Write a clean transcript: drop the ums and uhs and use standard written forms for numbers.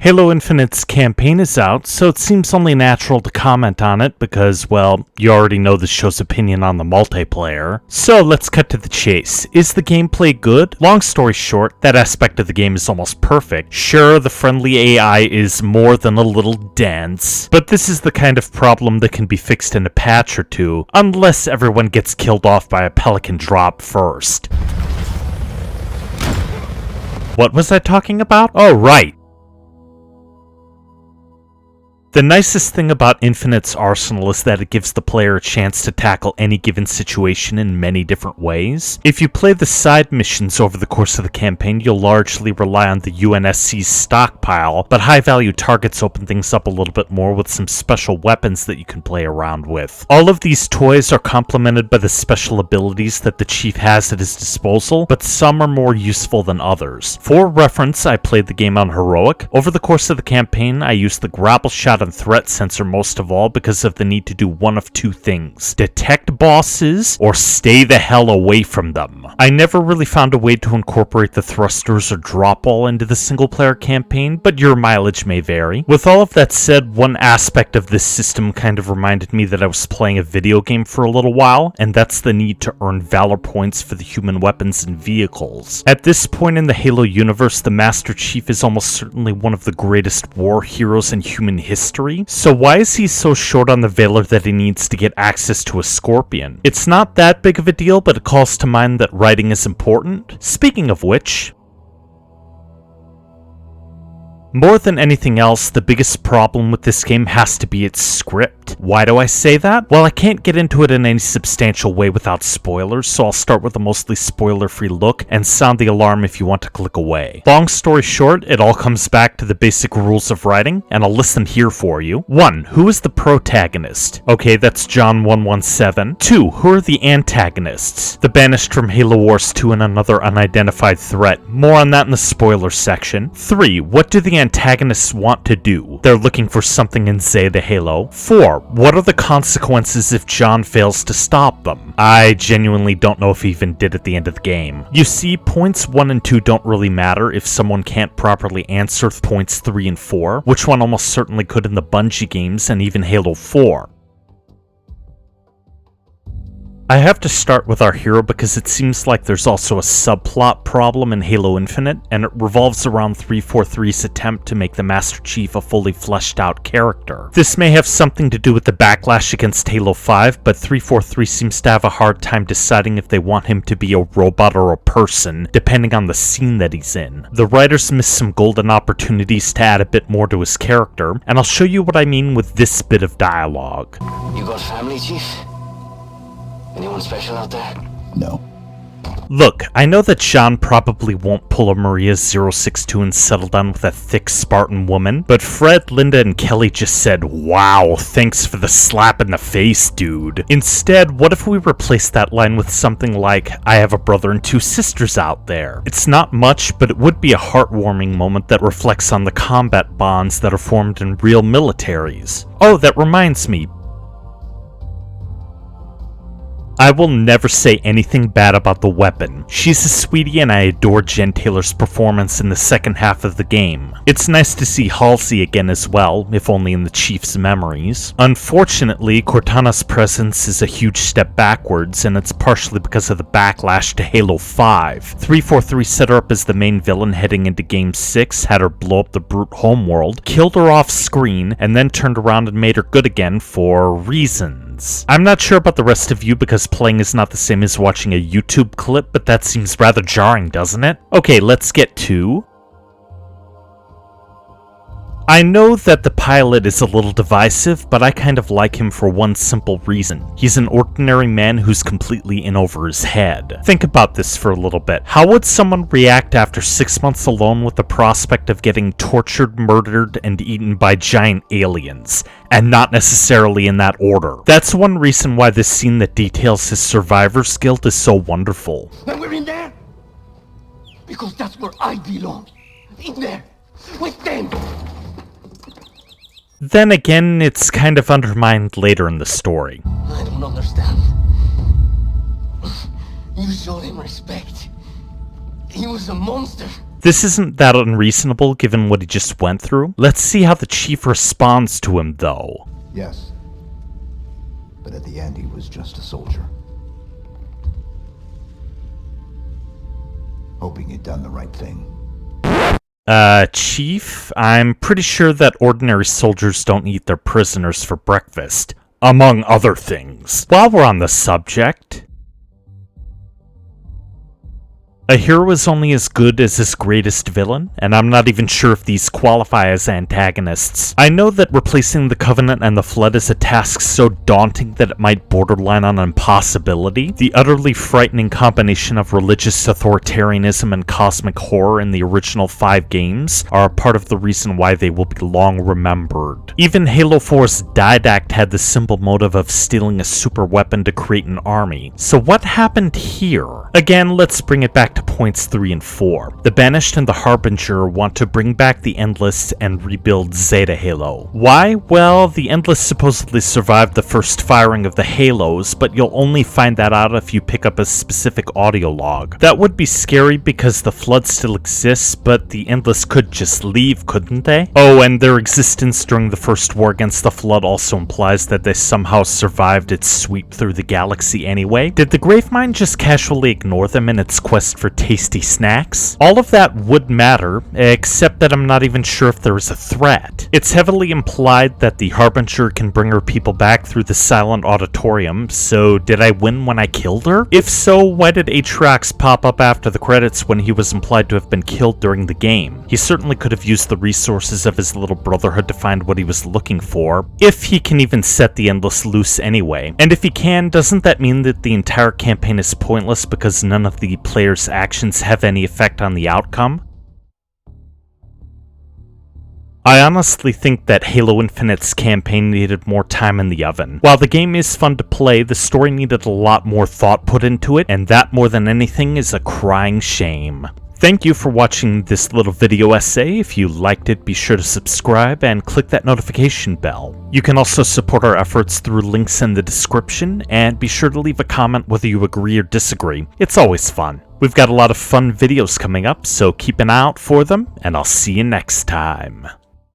Halo Infinite's campaign is out, so it seems only natural to comment on it because, well, you already know the show's opinion on the multiplayer. So let's cut to the chase. Is the gameplay good? Long story short, that aspect of the game is almost perfect. Sure, the friendly AI is more than a little dense, but this is the kind of problem that can be fixed in a patch or two, unless everyone gets killed off by a pelican drop first. What was I talking about? Oh, right. The nicest thing about Infinite's arsenal is that it gives the player a chance to tackle any given situation in many different ways. If you play the side missions over the course of the campaign, you'll largely rely on the UNSC's stockpile, but high-value targets open things up a little bit more with some special weapons that you can play around with. All of these toys are complemented by the special abilities that the Chief has at his disposal, but some are more useful than others. For reference, I played the game on Heroic. Over the course of the campaign, I used the grapple shot and threat sensor most of all because of the need to do one of two things: detect bosses or stay the hell away from them. I never really found a way to incorporate the thrusters or drop all into the single player campaign, but your mileage may vary. With all of that said, one aspect of this system kind of reminded me that I was playing a video game for a little while, and that's the need to earn valor points for the human weapons and vehicles. At this point in the Halo universe, the Master Chief is almost certainly one of the greatest war heroes in human history. So why is he so short on the valor that he needs to get access to a Scorpion? It's not that big of a deal, but it calls to mind that writing is important. Speaking of which, more than anything else, the biggest problem with this game has to be its script. Why do I say that? Well, I can't get into it in any substantial way without spoilers, so I'll start with a mostly spoiler-free look and sound the alarm if you want to click away. Long story short, it all comes back to the basic rules of writing, and I'll list them here for you. 1. Who is the protagonist? Okay, that's John 117. 2. Who are the antagonists? The Banished from Halo Wars 2 and another unidentified threat. More on that in the spoiler section. 3. What do the antagonists want to do? They're looking for something in Zeta Halo. 4. What are the consequences if John fails to stop them? I genuinely don't know if he even did at the end of the game. You see, points 1 and 2 don't really matter if someone can't properly answer points 3 and 4, which one almost certainly could in the Bungie games and even Halo 4. I have to start with our hero because it seems like there's also a subplot problem in Halo Infinite, and it revolves around 343's attempt to make the Master Chief a fully fleshed out character. This may have something to do with the backlash against Halo 5, but 343 seems to have a hard time deciding if they want him to be a robot or a person, depending on the scene that he's in. The writers missed some golden opportunities to add a bit more to his character, and I'll show you what I mean with this bit of dialogue. You got family, Chief? Anyone special out there? No. Look, I know that John probably won't pull a Maria 062 and settle down with a thick Spartan woman, but Fred, Linda, and Kelly just said, "Wow, thanks for the slap in the face, dude." Instead, what if we replace that line with something like, "I have a brother and 2 sisters out there"? It's not much, but it would be a heartwarming moment that reflects on the combat bonds that are formed in real militaries. Oh, that reminds me. I will never say anything bad about the weapon. She's a sweetie and I adore Jen Taylor's performance in the second half of the game. It's nice to see Halsey again as well, if only in the Chief's memories. Unfortunately, Cortana's presence is a huge step backwards, and it's partially because of the backlash to Halo 5. 343 set her up as the main villain heading into Game 6, had her blow up the brute homeworld, killed her off screen, and then turned around and made her good again for reasons. I'm not sure about the rest of you because playing is not the same as watching a YouTube clip, but that seems rather jarring, doesn't it? Okay, let's get to... I know that the pilot is a little divisive, but I kind of like him for one simple reason. He's an ordinary man who's completely in over his head. Think about this for a little bit. How would someone react after 6 months alone with the prospect of getting tortured, murdered, and eaten by giant aliens? And not necessarily in that order. That's one reason why this scene that details his survivor's guilt is so wonderful. And we're in there because that's where I belong. In there, with them. Then again, it's kind of undermined later in the story. I don't understand. You showed him respect. He was a monster. This isn't that unreasonable given what he just went through. Let's see how the chief responds to him though. Yes. But at the end, he was just a soldier. Hoping he'd done the right thing. Chief, I'm pretty sure that ordinary soldiers don't eat their prisoners for breakfast, among other things. While we're on the subject, a hero is only as good as his greatest villain, and I'm not even sure if these qualify as antagonists. I know that replacing the Covenant and the Flood is a task so daunting that it might borderline on impossibility. The utterly frightening combination of religious authoritarianism and cosmic horror in the original 5 games are a part of the reason why they will be long remembered. Even Halo 4's Didact had the simple motive of stealing a super weapon to create an army. So what happened here? Again, let's bring it back to points 3 and 4. The Banished and the Harbinger want to bring back the Endless and rebuild Zeta Halo. Why? Well, the Endless supposedly survived the first firing of the Halos, but you'll only find that out if you pick up a specific audio log. That would be scary because the Flood still exists, but the Endless could just leave, couldn't they? Oh, and their existence during the first war against the Flood also implies that they somehow survived its sweep through the galaxy anyway. Did the Gravemind just casually ignore them in its quest for tasty snacks? All of that would matter, except that I'm not even sure if there is a threat. It's heavily implied that the Harbinger can bring her people back through the silent auditorium, so did I win when I killed her? If so, why did Aatrox pop up after the credits when he was implied to have been killed during the game? He certainly could have used the resources of his little brotherhood to find what he was looking for, if he can even set the Endless loose anyway. And if he can, doesn't that mean that the entire campaign is pointless because none of the players' actions have any effect on the outcome? I honestly think that Halo Infinite's campaign needed more time in the oven. While the game is fun to play, the story needed a lot more thought put into it, and that more than anything is a crying shame. Thank you for watching this little video essay. If you liked it, be sure to subscribe and click that notification bell. You can also support our efforts through links in the description, and be sure to leave a comment whether you agree or disagree. It's always fun. We've got a lot of fun videos coming up, so keep an eye out for them, and I'll see you next time.